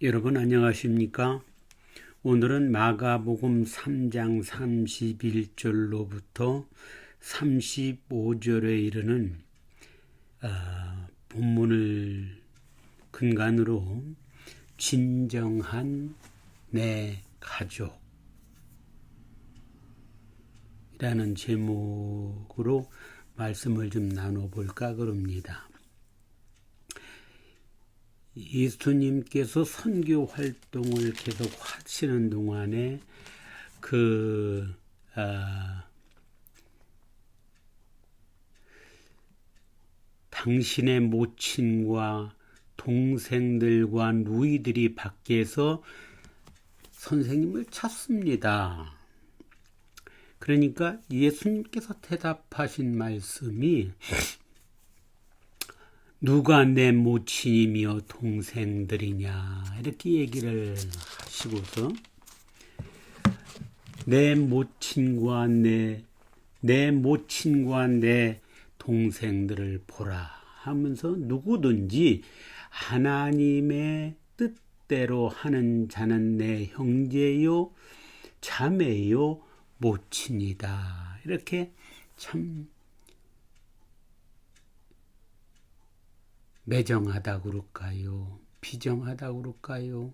여러분 안녕하십니까? 오늘은 마가복음 3장 31절로부터 35절에 이르는 본문을 근간으로 진정한 내 가족이라는 제목으로 말씀을 좀 나눠볼까 그럽니다. 예수님께서 선교 활동을 계속 하시는 동안에 당신의 모친과 동생들과 누이들이 밖에서 선생님을 찾습니다. 그러니까 예수님께서 대답하신 말씀이 누가 내 모친이며 동생들이냐 이렇게 얘기를 하시고서 내 모친과 내 동생들을 보라 하면서 누구든지 하나님의 뜻대로 하는 자는 내 형제요 자매요 모친이다. 이렇게 참 매정하다 그럴까요? 비정하다 그럴까요?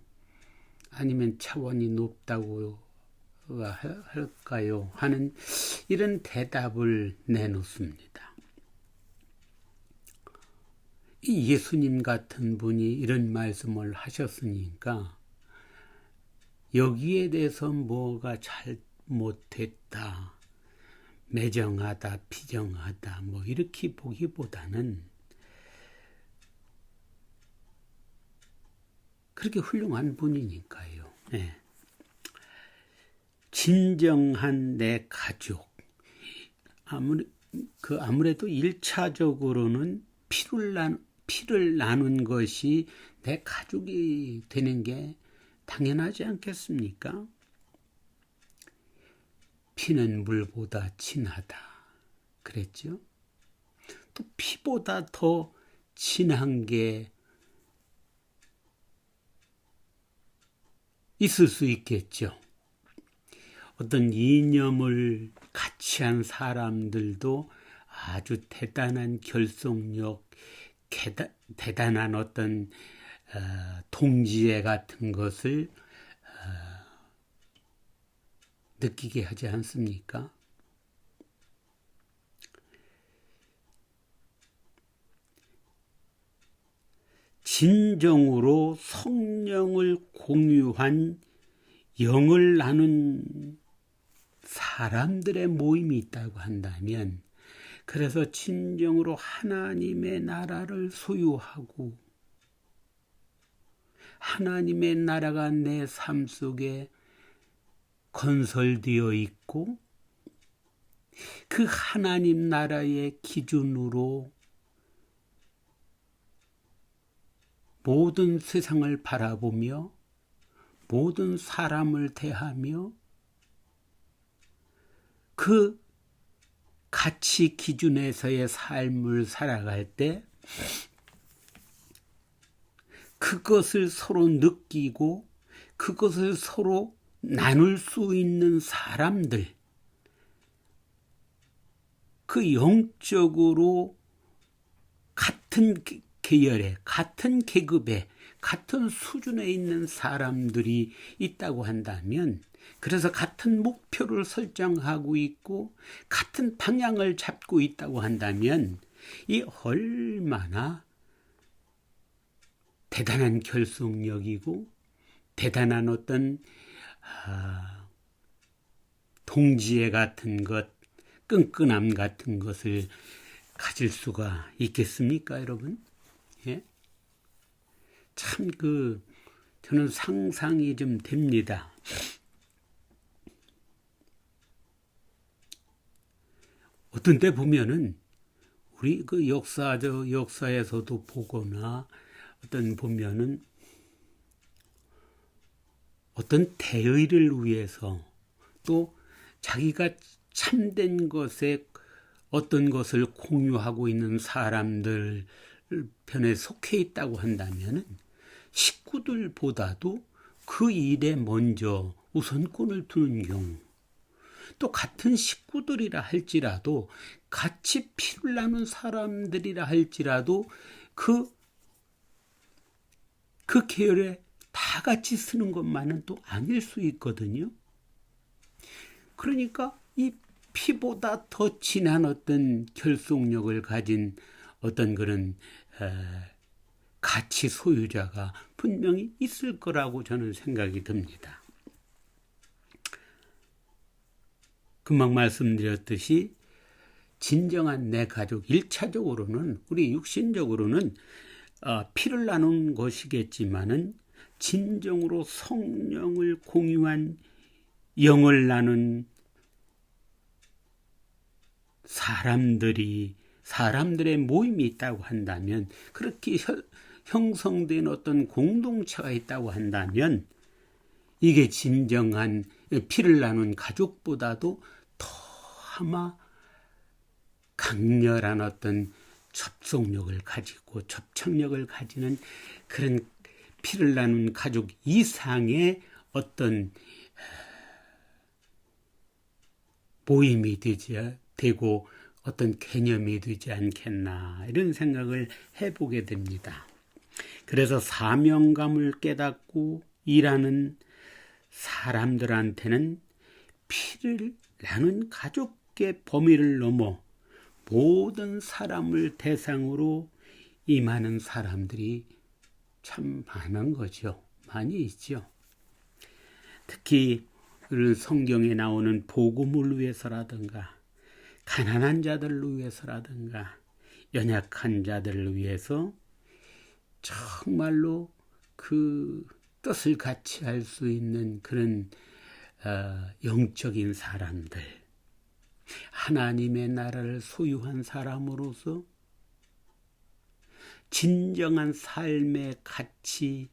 아니면 차원이 높다고 할까요? 하는 이런 대답을 내놓습니다. 이 예수님 같은 분이 이런 말씀을 하셨으니까 여기에 대해서 뭐가 잘못했다, 매정하다, 비정하다 뭐 이렇게 보기보다는 그렇게 훌륭한 분이니까요. 네. 진정한 내 가족. 아무래도 1차적으로는 피를 나눈 것이 내 가족이 되는 게 당연하지 않겠습니까? 피는 물보다 진하다. 그랬죠? 또 피보다 더 진한 게 있을 수 있겠죠. 어떤 이념을 같이 한 사람들도 아주 대단한 결속력, 대단한 어떤 동지애 같은 것을 느끼게 하지 않습니까? 진정으로 성령을 공유한 영을 나눈 사람들의 모임이 있다고 한다면, 그래서 진정으로 하나님의 나라를 소유하고 하나님의 나라가 내 삶 속에 건설되어 있고 그 하나님 나라의 기준으로 모든 세상을 바라보며 모든 사람을 대하며 그 가치 기준에서의 삶을 살아갈 때 그것을 서로 느끼고 그것을 서로 나눌 수 있는 사람들, 그 영적으로 같은 계열에, 같은 계급에, 같은 수준에 있는 사람들이 있다고 한다면, 그래서 같은 목표를 설정하고 있고 같은 방향을 잡고 있다고 한다면 이 얼마나 대단한 결속력이고 대단한 어떤 동지애 같은 것, 끈끈함 같은 것을 가질 수가 있겠습니까, 여러분? 예? 참 저는 상상이 좀 됩니다. 어떤 때 보면은 우리 역사에서도 보거나 보면은 어떤 대의를 위해서 또 자기가 참된 것에 어떤 것을 공유하고 있는 사람들 편에 속해 있다고 한다면은 식구들보다도 그 일에 먼저 우선권을 두는 경우, 또 같은 식구들이라 할지라도 같이 피를 나눈 사람들이라 할지라도 그 계열에 다 같이 쓰는 것만은 또 아닐 수 있거든요. 그러니까 이 피보다 더 진한 어떤 결속력을 가진 어떤 그런 가치 소유자가 분명히 있을 거라고 저는 생각이 듭니다. 금방 말씀드렸듯이 진정한 내 가족, 1차적으로는 우리 육신적으로는 피를 나눈 것이겠지만은 진정으로 성령을 공유한 영을 나눈 사람들의 모임이 있다고 한다면, 그렇게 형성된 어떤 공동체가 있다고 한다면, 이게 진정한 피를 나눈 가족보다도 더 아마 강렬한 어떤 접속력을 가지고 접촉력을 가지는 그런 피를 나눈 가족 이상의 어떤 모임이 되고 어떤 개념이 되지 않겠나, 이런 생각을 해보게 됩니다. 그래서 사명감을 깨닫고 일하는 사람들한테는 피를 나눈 가족의 범위를 넘어 모든 사람을 대상으로 임하는 사람들이 참 많은 거죠. 많이 있죠. 특히 성경에 나오는 복음을 위해서라든가, 가난한 자들을 위해서라든가, 연약한 자들을 위해서 정말로 그 뜻을 같이 할 수 있는 그런 영적인 사람들, 하나님의 나라를 소유한 사람으로서 진정한 삶의 가치를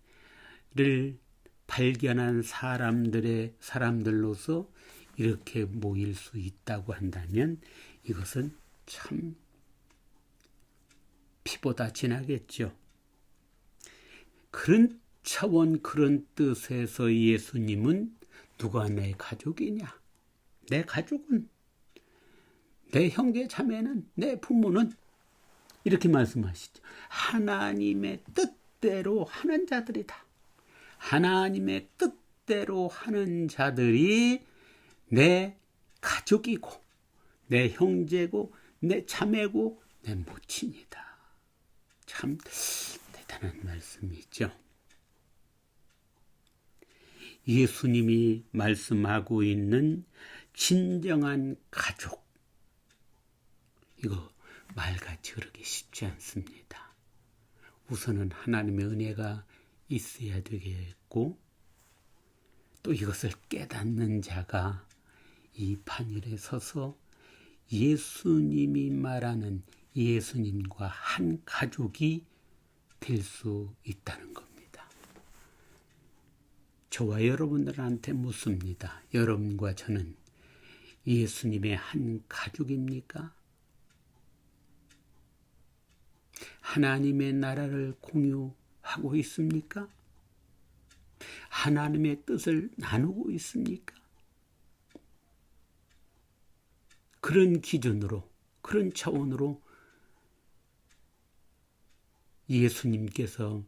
발견한 사람들로서 이렇게 모일 수 있다고 한다면 이것은 참 피보다 진하겠죠. 그런 차원, 그런 뜻에서 예수님은 누가 내 가족이냐? 내 가족은, 내 형제 자매는, 내 부모는, 이렇게 말씀하시죠. 하나님의 뜻대로 하는 자들이다. 하나님의 뜻대로 하는 자들이 내 가족이고, 내 형제고, 내 자매고, 내 모친이다. 참 대단한 말씀이죠. 예수님이 말씀하고 있는 진정한 가족, 이거 말같이 그렇게 쉽지 않습니다. 우선은 하나님의 은혜가 있어야 되겠고, 또 이것을 깨닫는 자가 이 판일에 서서 예수님이 말하는 예수님과 한 가족이 될 수 있다는 겁니다. 저와 여러분들한테 묻습니다. 여러분과 저는 예수님의 한 가족입니까? 하나님의 나라를 공유하고 있습니까? 하나님의 뜻을 나누고 있습니까? 그런 기준으로, 그런 차원으로 예수님께서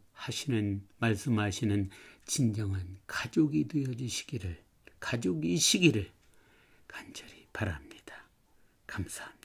말씀하시는 진정한 가족이 되어주시기를, 가족이시기를 간절히 바랍니다. 감사합니다.